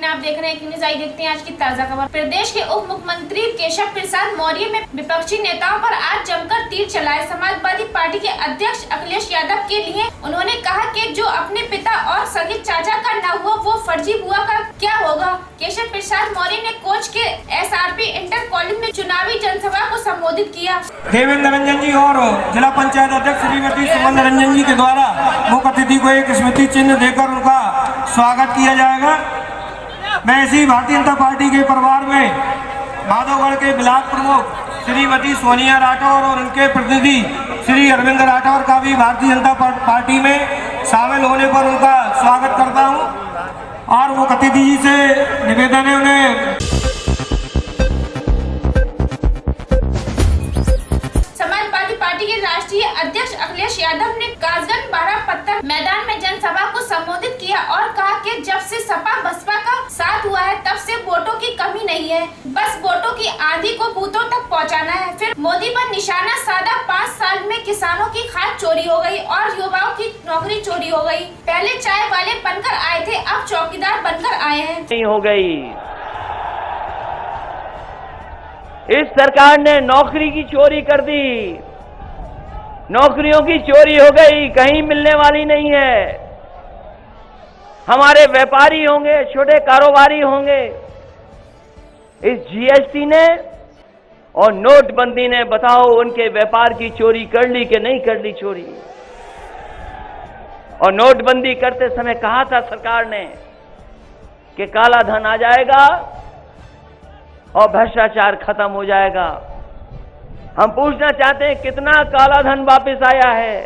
आप देख रहे हैं न्यूज़ आई। देखते हैं आज की ताजा खबर। प्रदेश के उप मुख्यमंत्री केशव प्रसाद मौर्य में विपक्षी नेताओं पर आज जमकर तीर चलाए। समाजवादी पार्टी के अध्यक्ष अखिलेश यादव के लिए उन्होंने कहा कि जो अपने पिता और सगे चाचा का न हुआ वो फर्जी बुआ का क्या होगा। केशव प्रसाद मौर्य ने कोच के SRP इंटर कॉलेज में चुनावी जनसभा को संबोधित किया। देवेंद्र रंजन जी और जिला पंचायत अध्यक्ष श्रीमती सुमन रंजन जी के द्वारा मुख्य अतिथि को एक स्मृति चिन्ह देकर उनका स्वागत किया जाएगा। मैं इसी भारतीय जनता पार्टी के परिवार में माधवगढ़ के ब्लॉक प्रमुख श्रीमती सोनिया राठौर और उनके प्रतिनिधि श्री अरविंद राठौर का भी भारतीय जनता पार्टी में शामिल होने पर उनका स्वागत करता हूं और मुख्य अतिथि जी से निवेदन है उन्हें के राष्ट्रीय अध्यक्ष अखिलेश यादव ने कासगंज बारापत्थर मैदान में जनसभा को संबोधित किया और कहा कि जब से सपा बसपा का साथ हुआ है तब से वोटों की कमी नहीं है, बस वोटों की आंधी को बूथों तक पहुंचाना है। फिर मोदी पर निशाना साधा। 5 साल में किसानों की खाद चोरी हो गई और युवाओं की नौकरी चोरी हो गई। पहले चाय वाले बनकर आए थे, अब चौकीदार बनकर आए हैं। नहीं हो गई। इस सरकार ने नौकरी की चोरी कर दी, नौकरियों की चोरी हो गई, कहीं मिलने वाली नहीं है। हमारे व्यापारी होंगे, छोटे कारोबारी होंगे, इस GST ने और नोटबंदी ने बताओ उनके व्यापार की चोरी कर ली कि नहीं कर ली चोरी। और नोटबंदी करते समय कहा था सरकार ने कि काला धन आ जाएगा और भ्रष्टाचार खत्म हो जाएगा। हम पूछना चाहते हैं कितना काला धन वापस आया है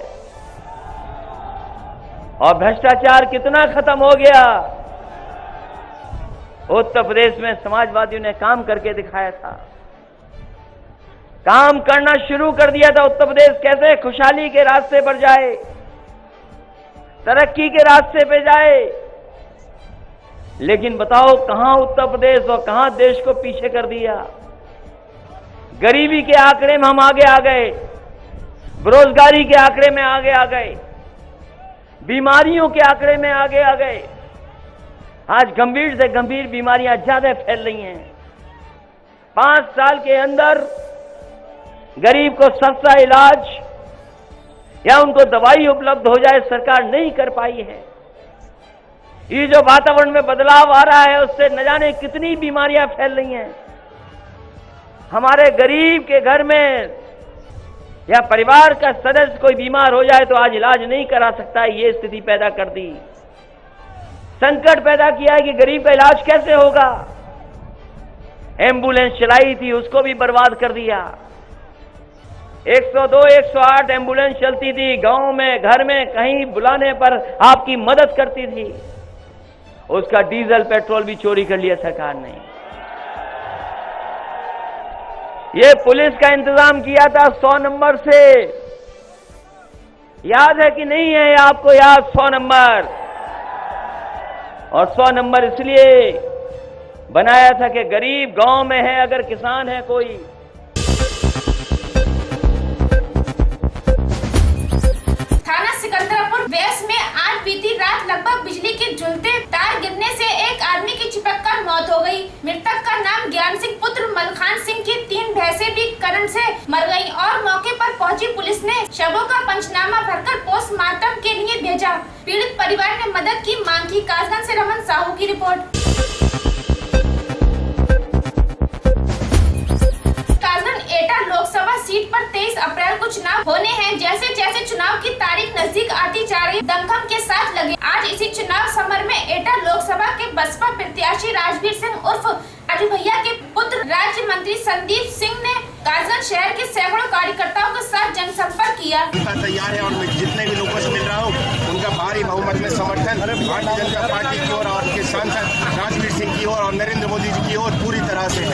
और भ्रष्टाचार कितना खत्म हो गया। उत्तर प्रदेश में समाजवादियों ने काम करके दिखाया था, काम करना शुरू कर दिया था। उत्तर प्रदेश कैसे खुशहाली के रास्ते पर जाए, तरक्की के रास्ते पे जाए। लेकिन बताओ कहां उत्तर प्रदेश और कहां देश को पीछे कर दिया। गरीबी के आंकड़े में हम आगे आ गए, बेरोजगारी के आंकड़े में आगे आ गए, बीमारियों के आंकड़े में आगे आ गए। आज गंभीर से गंभीर बीमारियां ज्यादा फैल रही हैं। 5 साल के अंदर गरीब को सस्ता इलाज या उनको दवाई उपलब्ध हो जाए सरकार नहीं कर पाई है। ये जो वातावरण में बदलाव आ रहा है उससे न जाने कितनी बीमारियां फैल रही हैं। हमारे गरीब के घर में या परिवार का सदस्य कोई बीमार हो जाए तो आज इलाज नहीं करा सकता। ये स्थिति पैदा कर दी, संकट पैदा किया है कि गरीब का इलाज कैसे होगा। एम्बुलेंस चलाई थी उसको भी बर्बाद कर दिया। 102 108 एम्बुलेंस चलती थी, गांव में घर में कहीं बुलाने पर आपकी मदद करती थी। उसका डीजल पेट्रोल भी चोरी कर लिया सरकार ने। ये पुलिस का इंतजाम किया था 100 नंबर से, याद है कि नहीं है आपको याद 100 नंबर। और 100 नंबर इसलिए बनाया था कि गरीब गांव में है, अगर किसान है कोई। थाना सिकंदरापुर वेस्ट में आज बीती रात लगभग बिजली के झुलते तार गिरने से एक आदमी की चिपक कर मौत हो गई। मृतक का नाम ज्ञान सिंह पुत्र मलखान सिंह की 3 भैंसें भी करंट से मर गईं और मौके पर पहुंची पुलिस ने शवों का पंचनामा भरकर पोस्टमार्टम के लिए भेजा। पीड़ित परिवार ने मदद की मांग की। कासगंज से रमन साहू की रिपोर्ट। एटा लोकसभा सीट पर 23 अप्रैल को चुनाव होने हैं। जैसे जैसे चुनाव की तारीख नजदीक आती जा रही दमखम के साथ लगे। आज इसी चुनाव समर में एटा लोकसभा के बसपा प्रत्याशी राजवीर सिंह उर्फ राजू भैया के पुत्र राज्य मंत्री संदीप सिंह ने कासगंज शहर के सैकड़ों कार्यकर्ताओं के साथ जनसंपर्क किया। तैयार है और मैं जितने भी लोगों से मिल रहा हूँ उनका भारी बहुमत में समर्थन भारतीय जनता पार्टी की ओर और उनके सांसद राजवीर सिंह की ओर और नरेंद्र मोदी जी की ओर पूरी तरह से है।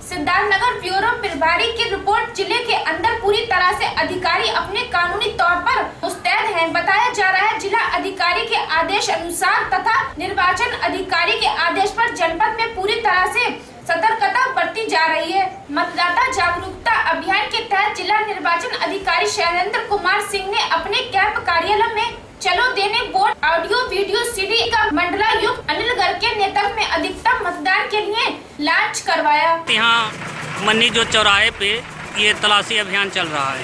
सिद्धार्थनगर ब्यूरो प्रभारी की रिपोर्ट। जिले के अंदर पूरी तरह से अधिकारी अपने कानूनी तौर पर मुस्तैद हैं। बताया जा रहा है जिला अधिकारी के आदेश अनुसार तथा निर्वाचन अधिकारी के आदेश पर जनपद में पूरी तरह से सतर्कता बरती बरसी जा रही है। मतदाता जागरूकता अभियान के तहत जिला निर्वाचन अधिकारी शैलेंद्र कुमार सिंह ने अपने कैंप कार्यालय में चलो देने बोर्ड ऑडियो वीडियो सीडी का मंडलायुक्त अनिल गर्ग के नेतृत्व में अधिकतम मतदान के लिए लॉन्च करवाया। यहाँ मन्नी जो चौराहे पे ये तलाशी अभियान चल रहा है।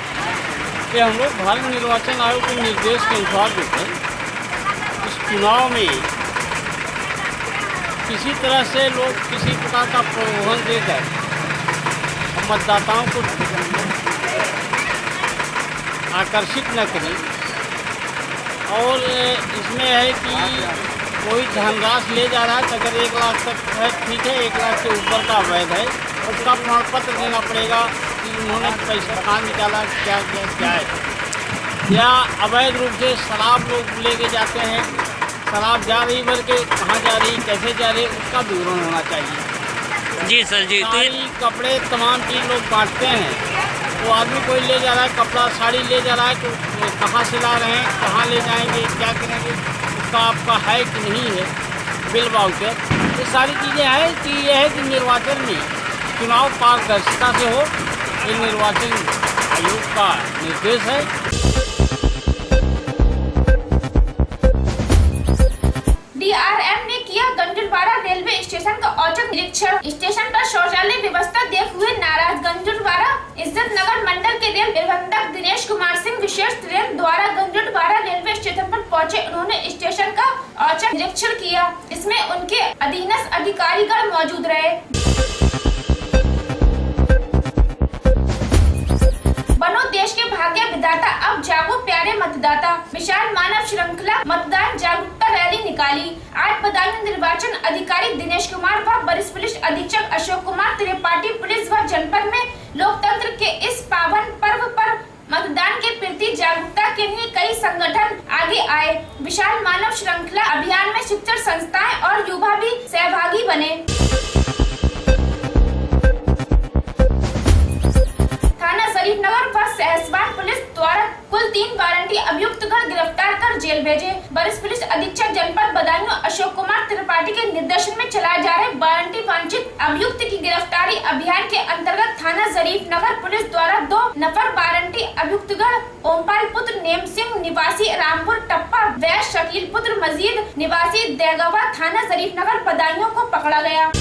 ये हम लोग भारत निर्वाचन आयोग के निर्देश के अनुसार जो है इस चुनाव में किसी तरह से लोग किसी प्रकार का प्रलोभन देकर मतदाताओं को आकर्षित न करें और इसमें है कि कोई धनराशि ले जा रहा है तो अगर 1 लाख तक है ठीक है, 1 लाख से ऊपर का अवैध है उसका प्रमाण पत्र देना पड़ेगा कि उन्होंने पैसा कहाँ निकाला, क्या है। या अवैध रूप से शराब लोग लेके जाते हैं, शराब जा रही बल्कि कहाँ जा रही, कैसे जा रही, उसका विवरण होना चाहिए। जी सर जी। तो कपड़े तमाम चीज़ लोग बांटते हैं, वो आदमी कोई ले जा रहा है कपड़ा साड़ी ले जा रहा है तो कहाँ से ला रहे हैं, कहाँ ले जाएंगे, क्या करेंगे, उसका आपका है कि नहीं है बिल वाउचर, ये सारी चीज़ें हैं कि यह है कि निर्वाचन में चुनाव पारदर्शिता से हो, ये निर्वाचन आयोग का निर्देश है। DRM ने किया गंजूरवाड़ा रेलवे स्टेशन का औचक निरीक्षण। स्टेशन पर शौचालय व्यवस्था देख हुए नाराज गंजूरवाड़ा इज्जत नगर मंडल के रेल प्रबंधक दिनेश कुमार सिंह विशेष ट्रेन द्वारा गंजूरवाड़ा रेलवे स्टेशन पर पहुंचे। उन्होंने स्टेशन का औचक निरीक्षण किया। इसमें उनके अधीनस्थ अधिकारीगण मौजूद रहे। बनो देश के भाग्य विधाता, अब जागो प्यारे मतदाता। विशाल मानव श्रृंखला मतदान जागरूकता रैली निकाली। आज बदायूं निर्वाचन अधिकारी दिनेश कुमार व वरिष्ठ पुलिस अधीक्षक अशोक कुमार त्रिपाठी पुलिस व जनपद में लोकतंत्र के इस पावन पर्व पर मतदान के प्रति जागरूकता के लिए कई संगठन आगे आए। विशाल मानव श्रृंखला अभियान में शिक्षण संस्थाएं और युवा भी सहभागी बने। थाना शरीफनगर व सहसवान पुलिस द्वारा कुल 3 वारंटी अभियुक्तगण गिरफ्तार कर जेल भेजे। वरिष्ठ पुलिस अधीक्षक जनपद बदायूं अशोक कुमार त्रिपाठी के निर्देशन में चलाए जा रहे वारंटी वांछित अभियुक्त की गिरफ्तारी अभियान के अंतर्गत थाना शरीफनगर पुलिस द्वारा 2 नफर वारंटी अभियुक्तगण ओमपाल पुत्र नेम सिंह निवासी रामपुर टप्पा व शकील पुत्र मजीद निवासी देगवा थाना शरीफनगर बदायूं को पकड़ा गया।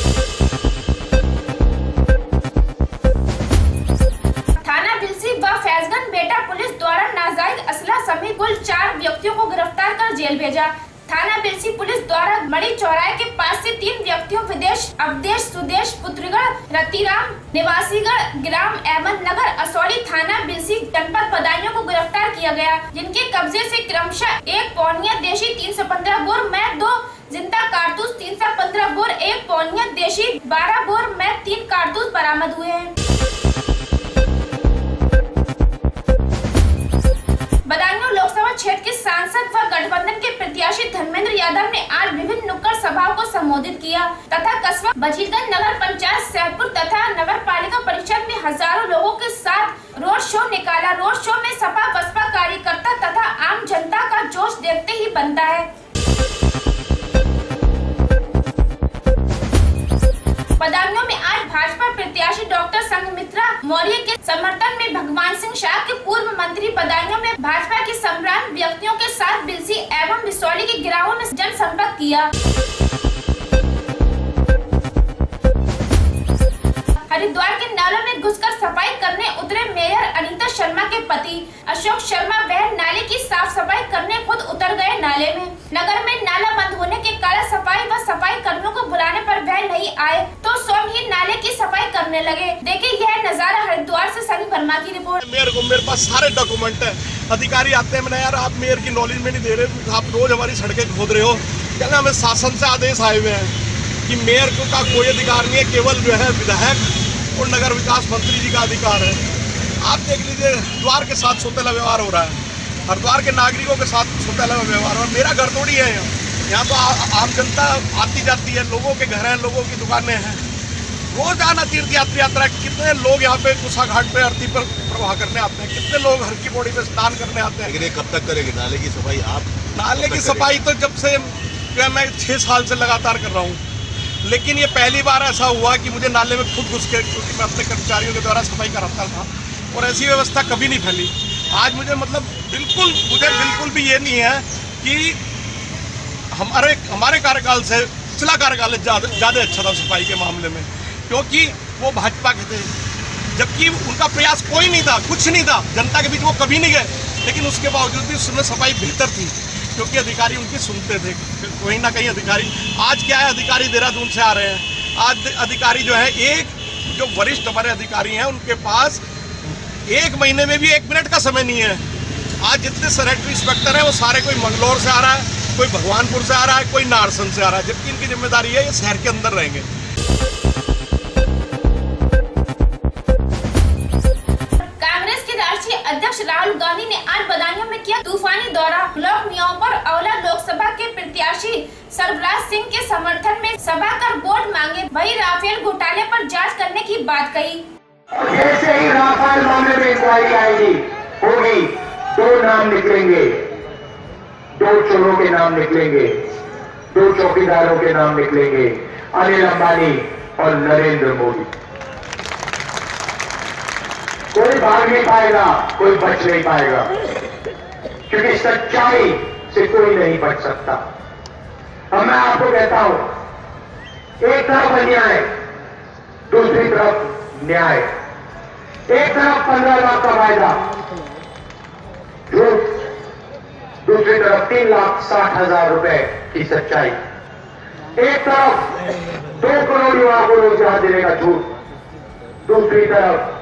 थाना बिलसी व फैजगंज बेटा पुलिस द्वारा नाजायज असला समेत कुल 4 व्यक्तियों को गिरफ्तार कर जेल भेजा। थाना बिलसी पुलिस द्वारा मड़ी चौराहे के पास से 3 व्यक्तियों विदेश अवधेश सुदेश पुत्रगढ़ रतिराम निवासीगढ़ ग्राम अहमद नगर असौली थाना बिलसी जनपद बदायूं को गिरफ्तार किया गया, जिनके कब्जे से क्रमशः 1 पौनिया देशी 315 बोर में 2 जिंदा कारतूस 315 बोर 1 पौनिया देशी 12 बोर में 3 कारतूस बरामद हुए हैं। बदायूं लोकसभा क्षेत्र के सांसद व गठबंधन के प्रत्याशी धर्मेंद्र यादव ने आज विभिन्न नुक्कड़ सभाओं को संबोधित किया तथा कस्बा बजीरगंज नगर पंचायत सहपुर तथा नगर पालिका परिषद में हजारों लोगों के साथ रोड शो निकाला। रोड शो में सपा बसपा कार्यकर्ता तथा आम जनता का जोश देखते ही बनता है। बदायूं में आज भाजपा प्रत्याशी डॉक्टर संघमित्रा मौर्य के समर्थन में भगवान सिंह शाह के पूर्व मंत्री बदायूं में भाजपा के सम्राट व्यक्तियों के साथ बिलसी एवं बिसौली के गिरावों में जनसंपर्क किया। हरिद्वार के नालों में घुसकर सफाई करने उतरे मेयर अनीता शर्मा के पति अशोक शर्मा वह नाले की साफ सफाई करने खुद उतर गए नाले में। नगर में नाला बंद होने के कारण सफाई व सफाई कर्मियों को बुलाने पर वह नहीं आए तो स्वयं ही नाले की सफाई करने लगे। देखिए यह नजारा हरिद्वार से सनी वर्मा की रिपोर्ट। मेरे पास सारे डॉक्यूमेंट है, अधिकारी आते हैं, मैंने यार आप मेयर की नॉलेज में नहीं दे रहे, आप रोज हमारी सड़कें खोद रहे हो। क्या हमें शासन से आदेश आए हुए हैं कि मेयर को का कोई अधिकार नहीं है, केवल जो है विधायक और नगर विकास मंत्री जी का अधिकार है। आप देख लीजिए हरिद्वार के साथ सौतेला व्यवहार हो रहा है, हरिद्वार के नागरिकों के साथ सौतेला व्यवहार हो रहा है। मेरा घर थोड़ी है यहाँ तो आम जनता आती जाती है, लोगों के घर हैं, लोगों की दुकानें हैं, रोजाना तीर्थ यात्रा। कितने लोग यहाँ पे कुशा घाट पे आरती पर प्रवाह करने आते हैं, कितने लोग हर की पौड़ी पे स्नान करने आते हैं। लेकिन ये कब तक करेगी नाले की सफाई? आप नाले की सफाई तो जब से मैं 6 साल से लगातार कर रहा हूँ। लेकिन ये पहली बार ऐसा हुआ कि मुझे नाले में खुद घुस के, क्योंकि मैं अपने कर्मचारियों के द्वारा सफाई कराता था और ऐसी व्यवस्था कभी नहीं फैली। आज मुझे बिल्कुल भी ये नहीं है कि हमारे कार्यकाल से पिछला कार्यकाल ज़्यादा अच्छा था सफाई के मामले में, क्योंकि वो भाजपा के थे, जबकि उनका प्रयास कोई नहीं था, कुछ नहीं था, जनता के बीच वो कभी नहीं गए, लेकिन उसके बावजूद भी उसमें सफाई बेहतर थी, क्योंकि अधिकारी उनकी सुनते थे। कहीं ना कहीं अधिकारी, आज क्या है, अधिकारी देहरादून से आ रहे हैं। आज अधिकारी जो है, जो वरिष्ठ हमारे अधिकारी हैं, उनके पास 1 महीने में भी 1 मिनट का समय नहीं है। आज जितने सैनिटरी इंस्पेक्टर हैं वो सारे, कोई मंगलौर से आ रहा है, कोई भगवानपुर से आ रहा है, कोई नारसन से आ रहा है, जबकि इनकी जिम्मेदारी है ये शहर के अंदर रहेंगे। कांग्रेस के राष्ट्रीय अध्यक्ष राहुल गांधी ने आज बदायूं में किया तूफानी दौरा। ब्लॉक मियांपुर औला लोकसभा के प्रत्याशी सरफराज सिंह के समर्थन में सभा कर वोट मांगे, वही राफेल घोटाले पर जांच करने की बात कही। जैसे ही राफेल मामले में इंक्वायरी आएगी होगी, 2 नाम निकलेंगे, 2 चोरों के नाम निकलेंगे, 2 चौकीदारों के नाम निकलेंगे, अनिल अंबानी और नरेंद्र मोदी। कोई भाग नहीं पाएगा, कोई बच नहीं पाएगा, क्योंकि सच्चाई से कोई नहीं बच सकता। अब मैं आपको कहता हूं, एक तरफ अन्याय, दूसरी तरफ न्याय। एक तरफ 15 लाख का वायदा झूठ, दूसरी तरफ 3,60,000 रुपए की सच्चाई। एक तरफ 2 करोड़ युवाओं को रोजगार देने का झूठ, दूसरी तरफ